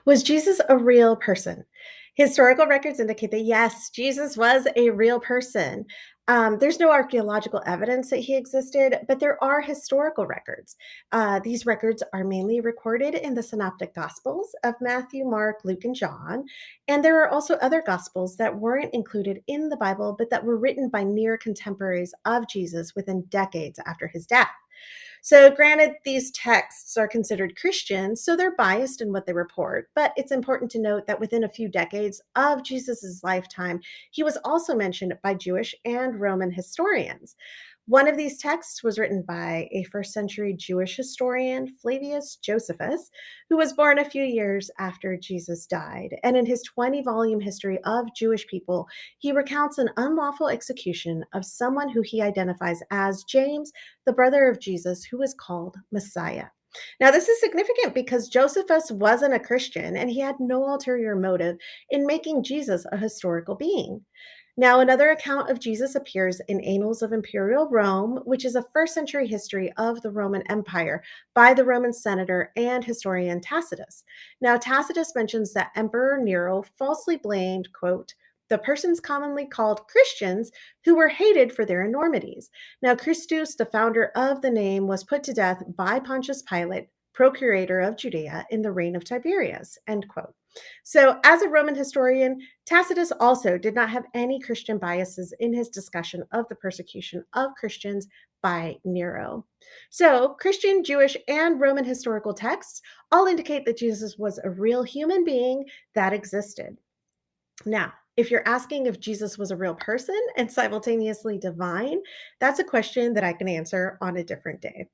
Was Jesus a real person? Historical records indicate that yes, Jesus was a real person. There's no archaeological evidence that he existed, but there are historical records. These records are mainly recorded in the Synoptic Gospels of Matthew, Mark, Luke, and John. And there are also other Gospels that weren't included in the Bible, but that were written by near contemporaries of Jesus within decades after his death. So, granted, these texts are considered Christian, so they're biased in what they report, but it's important to note that within a few decades of Jesus' lifetime, he was also mentioned by Jewish and Roman historians. One of these texts was written by a first century Jewish historian, Flavius Josephus, who was born a few years after Jesus died. And in his 20-volume history of Jewish people, he recounts an unlawful execution of someone who he identifies as James, the brother of Jesus, who is called Messiah. Now, this is significant because Josephus wasn't a Christian and he had no ulterior motive in making Jesus a historical being. Now, another account of Jesus appears in Annals of Imperial Rome, which is a first century history of the Roman Empire by the Roman senator and historian Tacitus. Now, Tacitus mentions that Emperor Nero falsely blamed, quote, the persons commonly called Christians who were hated for their enormities. Now, Christus, the founder of the name, was put to death by Pontius Pilate, procurator of Judea, in the reign of Tiberius, end quote. So, as a Roman historian, Tacitus also did not have any Christian biases in his discussion of the persecution of Christians by Nero. So, Christian, Jewish, and Roman historical texts all indicate that Jesus was a real human being that existed. Now, if you're asking if Jesus was a real person and simultaneously divine, that's a question that I can answer on a different day.